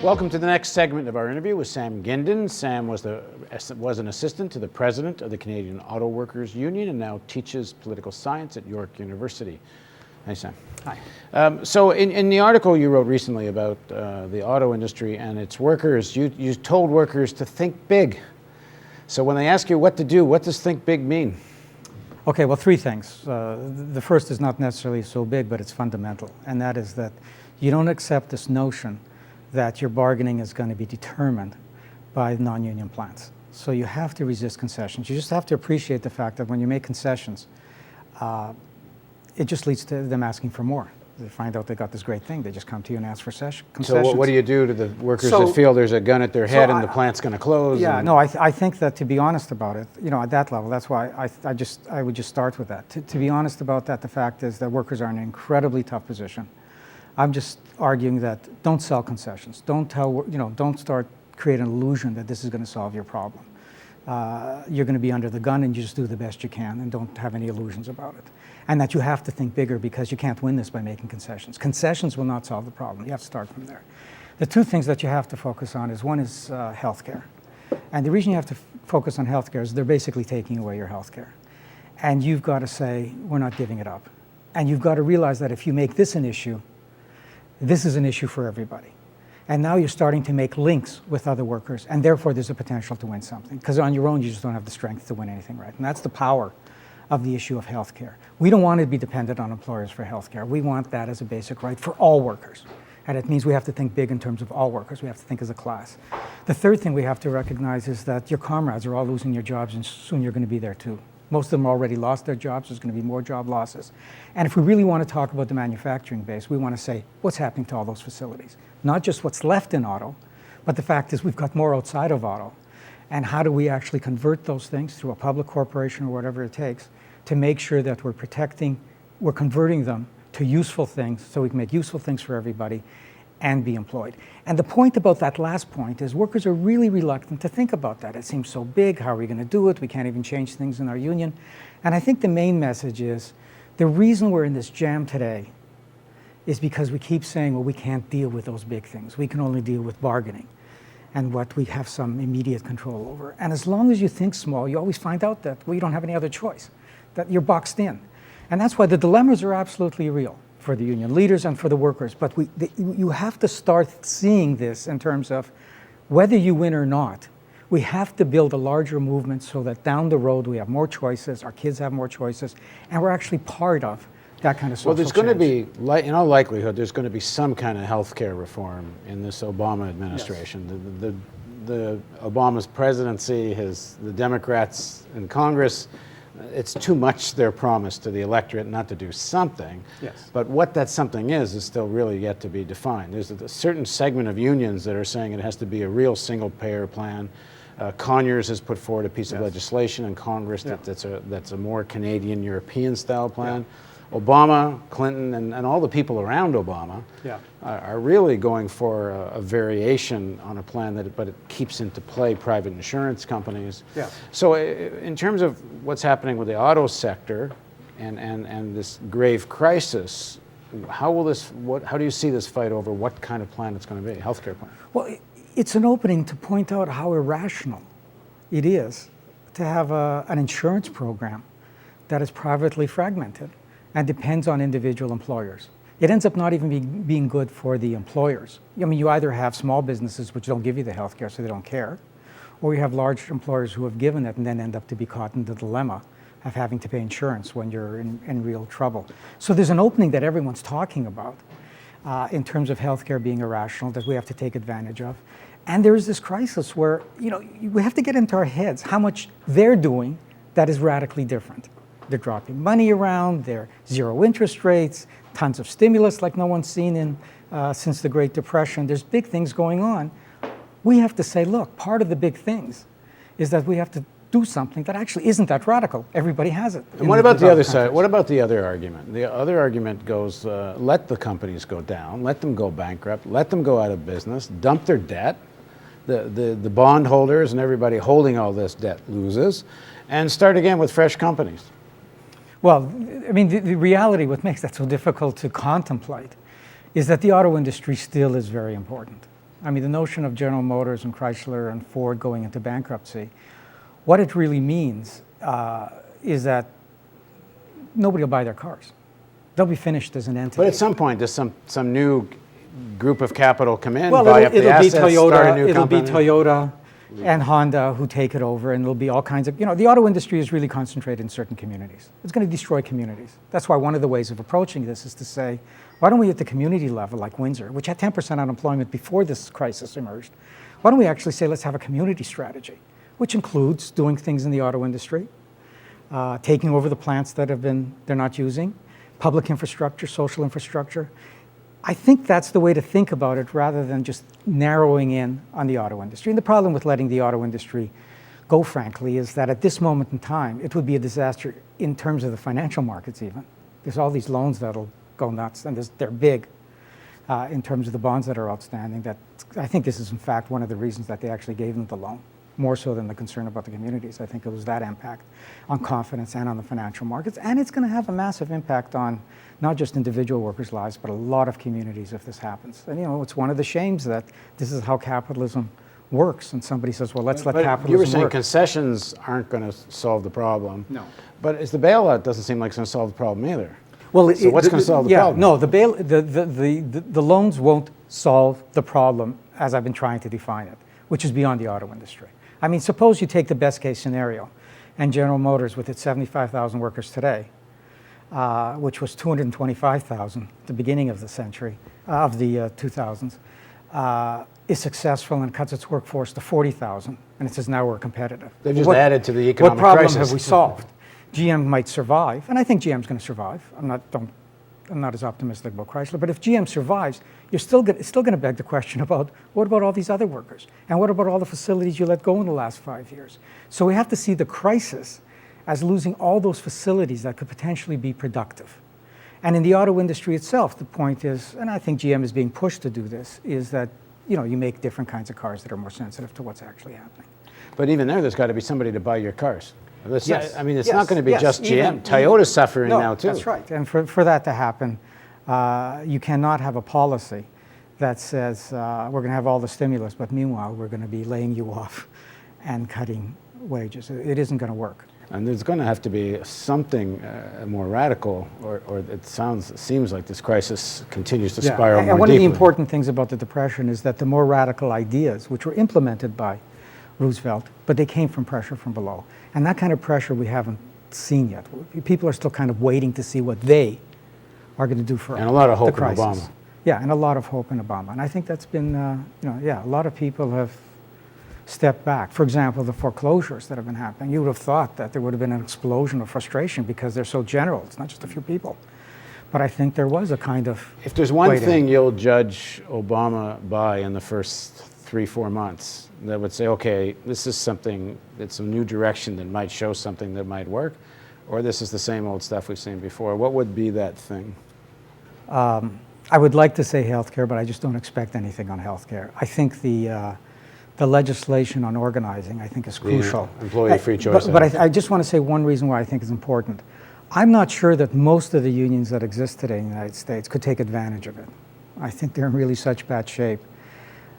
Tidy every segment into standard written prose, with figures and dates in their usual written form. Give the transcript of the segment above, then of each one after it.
Welcome to the next segment of our interview with Sam Gindin. Sam was an assistant to the president of the Canadian Auto Workers Union and now teaches political science at York University. Hi, Sam. Hi. So in the article you wrote recently about the auto industry and its workers, you told workers to think big. So when they ask you what to do, what does think big mean? Okay, well, three things. The first is not necessarily so big, but it's fundamental, and that is that you don't accept this notion that your bargaining is going to be determined by non-union plans. So you have to resist concessions. You just have to appreciate the fact that when you make concessions, it just leads to them asking for more. They find out they got this great thing, they just come to you and ask for concessions. So what do you do to the workers that feel there's a gun at their head and the plant's going to close? Yeah, no, I think that to be honest about it, you know, at that level, that's why I would just start with that. To be honest about that, the fact is that workers are in an incredibly tough position. I'm just arguing that don't sell concessions. Don't start creating an illusion that this is going to solve your problem. You're going to be under the gun and you just do the best you can and don't have any illusions about it. And that you have to think bigger because you can't win this by making concessions. Concessions will not solve the problem. You have to start from there. The two things that you have to focus on is one is healthcare. And the reason you have to focus on healthcare is they're basically taking away your healthcare. And you've got to say, we're not giving it up. And you've got to realize that if you make this an issue, this is an issue for everybody. And now you're starting to make links with other workers, and therefore there's a potential to win something. Because on your own, you just don't have the strength to win anything, right? And that's the power of the issue of healthcare. We don't want to be dependent on employers for healthcare. We want that as a basic right for all workers. And it means we have to think big in terms of all workers. We have to think as a class. The third thing we have to recognize is that your comrades are all losing their jobs, and soon you're going to be there too. Most of them already lost their jobs. There's going to be more job losses. And if we really want to talk about the manufacturing base, we want to say what's happening to all those facilities. Not just what's left in auto, but the fact is we've got more outside of auto. And how do we actually convert those things through a public corporation or whatever it takes to make sure that we're converting them to useful things so we can make useful things for everybody and be employed. And the point about that last point is workers are really reluctant to think about that. It seems so big, how are we going to do it? We can't even change things in our union. And I think the main message is the reason we're in this jam today is because we keep saying, well, we can't deal with those big things. We can only deal with bargaining and what we have some immediate control over. And as long as you think small, you always find out that, well, you don't have any other choice, that you're boxed in. And that's why the dilemmas are absolutely real for the union leaders and for the workers. But you have to start seeing this in terms of whether you win or not. We have to build a larger movement so that down the road we have more choices, our kids have more choices, and we're actually part of that kind of social change. Well, there's going to be, in all likelihood, there's going to be some kind of healthcare reform in this Obama administration. Yes. The Obama's presidency, the Democrats in Congress, it's too much their promise to the electorate not to do something. Yes. But what that something is still really yet to be defined. There's a certain segment of unions that are saying it has to be a real single-payer plan. Conyers has put forward a piece of legislation in Congress that's a more Canadian, European-style plan. Yeah. Obama, Clinton, and all the people around Obama are really going for a variation on a plan but it keeps into play private insurance companies. Yeah. So in terms of what's happening with the auto sector and this grave crisis, how do you see this fight over what kind of plan it's going to be, a healthcare plan? Well, it's an opening to point out how irrational it is to have an insurance program that is privately fragmented and depends on individual employers. It ends up not even being good for the employers. I mean, you either have small businesses which don't give you the health care so they don't care, or you have large employers who have given it and then end up to be caught in the dilemma of having to pay insurance when you're in real trouble. So there's an opening that everyone's talking about in terms of healthcare being irrational that we have to take advantage of. And there is this crisis where, you know, we have to get into our heads how much they're doing that is radically different. They're dropping money around, they're zero interest rates, tons of stimulus like no one's seen since the Great Depression. There's big things going on. We have to say, look, part of the big things is that we have to do something that actually isn't that radical. Everybody has it. And what about the other side? What about the other argument? The other argument goes, let the companies go down, let them go bankrupt, let them go out of business, dump their debt. The bondholders and everybody holding all this debt loses, and start again with fresh companies. Well, I mean, the reality, what makes that so difficult to contemplate, is that the auto industry still is very important. I mean, the notion of General Motors and Chrysler and Ford going into bankruptcy, what it really means is that nobody will buy their cars. They'll be finished as an entity. But at some point, does some new group of capital come in, well, buy up the assets, start a new company? It'll be Toyota and Honda who take it over, and there'll be all kinds of, the auto industry is really concentrated in certain communities. It's going to destroy communities. That's why one of the ways of approaching this is to say, why don't we at the community level, like Windsor, which had 10% unemployment before this crisis emerged, why don't we actually say, let's have a community strategy, which includes doing things in the auto industry, taking over the plants that they're not using, public infrastructure, social infrastructure. I think that's the way to think about it rather than just narrowing in on the auto industry. And the problem with letting the auto industry go, frankly, is that at this moment in time, it would be a disaster in terms of the financial markets even. There's all these loans that'll go nuts, and they're big in terms of the bonds that are outstanding. That I think this is, in fact, one of the reasons that they actually gave them the loan, more so than the concern about the communities. I think it was that impact on confidence and on the financial markets. And it's going to have a massive impact on not just individual workers' lives, but a lot of communities if this happens. And it's one of the shames that this is how capitalism works. And somebody says, well, let's let capitalism You were saying work. concessions aren't going to solve the problem. No. But it's the bailout doesn't seem like it's going to solve the problem either. Well, so what's going to solve the problem? No, the loans won't solve the problem as I've been trying to define it, which is beyond the auto industry. I mean, suppose you take the best case scenario, and General Motors, with its 75,000 workers today, which was 225,000 at the beginning of the century, of the 2000s, is successful and cuts its workforce to 40,000, and it says now we're competitive. They've just added to the economic crisis. What problem have we solved? GM might survive, and I think GM's going to survive. I'm not as optimistic about Chrysler, but if GM survives, it's still going to beg the question about what about all these other workers? And what about all the facilities you let go in the last 5 years? So we have to see the crisis as losing all those facilities that could potentially be productive. And in the auto industry itself, the point is, and I think GM is being pushed to do this, is that you make different kinds of cars that are more sensitive to what's actually happening. But even there's got to be somebody to buy your cars. Yes. I mean, it's not going to be just GM. Toyota's suffering now, too. That's right. And for that to happen, you cannot have a policy that says we're going to have all the stimulus, but meanwhile, we're going to be laying you off and cutting wages. It isn't going to work. And there's going to have to be something more radical, or it seems like this crisis continues to spiral more deeply. And one of the important things about the Depression is that the more radical ideas, which were implemented by Roosevelt, but they came from pressure from below. And that kind of pressure we haven't seen yet. People are still kind of waiting to see what they are going to do for and a lot of hope the crisis. in Obama. Yeah, and a lot of hope in Obama. And I think that's been, a lot of people have stepped back. For example, the foreclosures that have been happening. You would have thought that there would have been an explosion of frustration because they're so general. It's not just a few people. But I think there was a kind of If there's one thing you'll judge Obama by in the first 3-4 months, that would say, okay, this is something, it's a new direction that might show something that might work, or this is the same old stuff we've seen before. What would be that thing? I would like to say healthcare, but I just don't expect anything on healthcare. I think the legislation on organizing, I think, is crucial. Employee free choice. But I just want to say one reason why I think it's important. I'm not sure that most of the unions that exist today in the United States could take advantage of it. I think they're in really such bad shape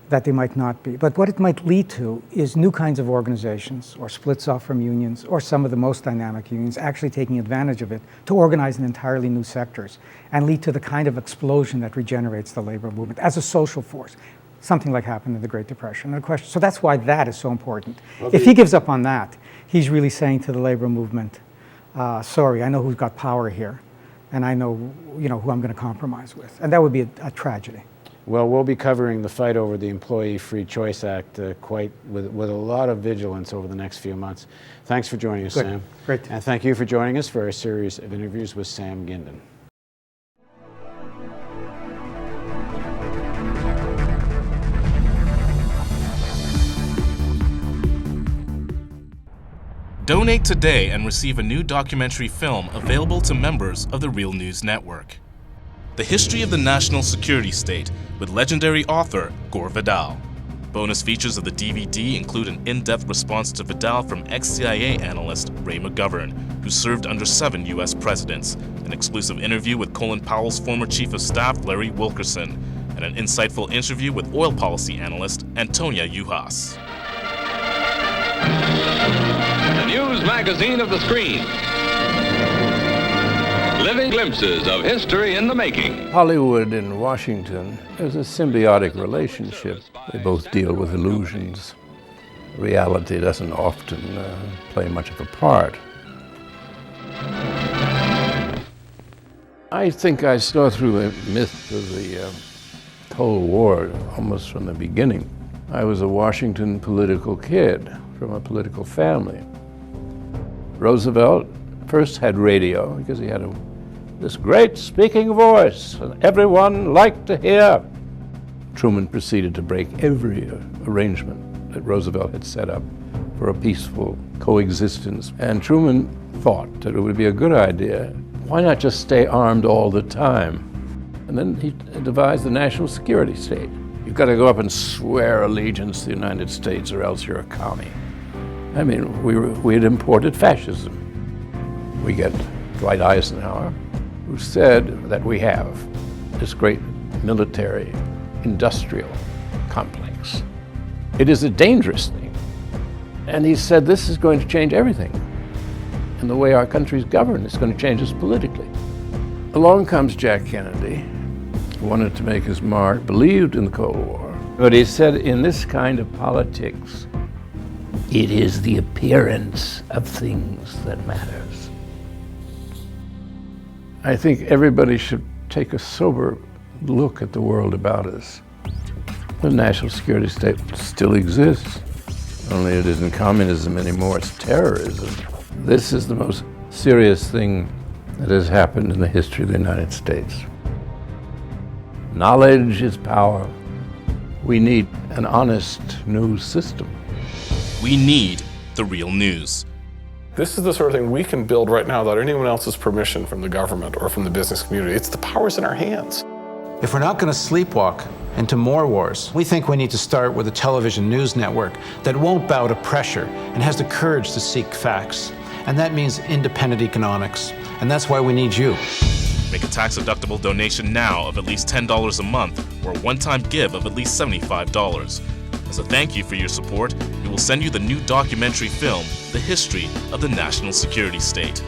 that they might not be. But what it might lead to is new kinds of organizations, or splits off from unions, or some of the most dynamic unions actually taking advantage of it to organize in entirely new sectors and lead to the kind of explosion that regenerates the labor movement as a social force. Something like happened in the Great Depression. And so that's why that is so important. If he gives up on that, he's really saying to the labor movement, sorry, I know who's got power here, and I know who I'm going to compromise with. And that would be a tragedy. Well, we'll be covering the fight over the Employee Free Choice Act with a lot of vigilance over the next few months. Thanks for joining us, Good. Sam. Great. And thank you for joining us for our series of interviews with Sam Gindin. Donate today and receive a new documentary film available to members of the Real News Network. The History of the National Security State with legendary author Gore Vidal. Bonus features of the DVD include an in-depth response to Vidal from ex-CIA analyst Ray McGovern, who served under 7 U.S. presidents, an exclusive interview with Colin Powell's former Chief of Staff Larry Wilkerson, and an insightful interview with oil policy analyst Antonia Juhas. The news magazine of the screen. Living glimpses of history in the making. Hollywood and Washington is a symbiotic relationship. They both deal with illusions. Reality doesn't often play much of a part. I think I saw through the myth of the Cold War almost from the beginning. I was a Washington political kid from a political family. Roosevelt first had radio because he had this great speaking voice and everyone liked to hear. Truman proceeded to break every arrangement that Roosevelt had set up for a peaceful coexistence. And Truman thought that it would be a good idea. Why not just stay armed all the time? And then he devised the national security state. You've got to go up and swear allegiance to the United States or else you're a commie. I mean, we had imported fascism. We get Dwight Eisenhower, who said that we have this great military industrial complex. It is a dangerous thing. And he said this is going to change everything. And the way our country's governed is going to change us politically. Along comes Jack Kennedy, who wanted to make his mark, believed in the Cold War. But he said, in this kind of politics, it is the appearance of things that matters. I think everybody should take a sober look at the world about us. The national security state still exists, only it isn't communism anymore, it's terrorism. This is the most serious thing that has happened in the history of the United States. Knowledge is power. We need an honest news system. We need the real news. This is the sort of thing we can build right now without anyone else's permission from the government or from the business community. It's the power's in our hands. If we're not going to sleepwalk into more wars, we think we need to start with a television news network that won't bow to pressure and has the courage to seek facts. And that means independent economics. And that's why we need you. Make a tax-deductible donation now of at least $10 a month or a one-time give of at least $75. As a thank you for your support, we will send you the new documentary film, The History of the National Security State.